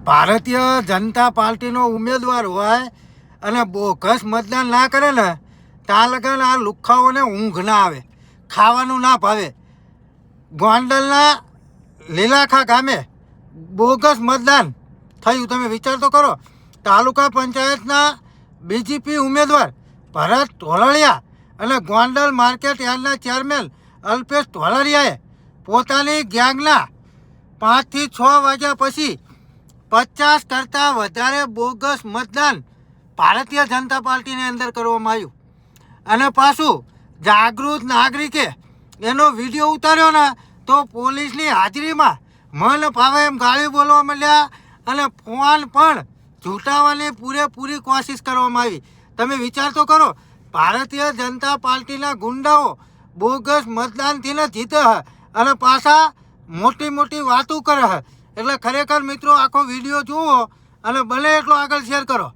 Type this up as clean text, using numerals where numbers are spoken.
ભારતીય જનતા પાર્ટીનો ઉમેદવાર હોય અને બોગસ મતદાન ના કરે ને ત્યાં લગન આ લુખ્ખાઓને ઊંઘ ના આવે, ખાવાનું ના ભાવે. ગોંડલના લીલાખા ગામે બોગસ મતદાન થયું. તમે વિચાર તો કરો. તાલુકા પંચાયતના બીજેપી ઉમેદવાર ભરત ઢોલરિયા અને ગોંડલ માર્કેટ યાર્ડના ચેરમેન અલ્પેશ ઢોલરિયાએ પોતાની ગેંગના 5 થી 6 વાગ્યા પછી 50 કરતાં વધારે બોગસ મતદાન ભારતીય જનતા પાર્ટીની અંદર કરવામાં આવ્યું. અને પાછું જાગૃત નાગરિકે એનો વિડીયો ઉતાર્યો ને તો પોલીસની હાજરીમાં મન ફાવે એમ ગાળી બોલવા માંડ્યા અને ફોન પણ ઝૂંટાવવાની પૂરેપૂરી કોશિશ કરવામાં આવી. તમે વિચાર તો કરો, ભારતીય જનતા પાર્ટીના ગુંડાઓ બોગસ મતદાનથી ને જીતે અને પાછા મોટી મોટી વાતો કરે છે. એટલે ખરેખર મિત્રો આખો વિડીયો જુઓ અને બને એટલો આગળ શેર કરો.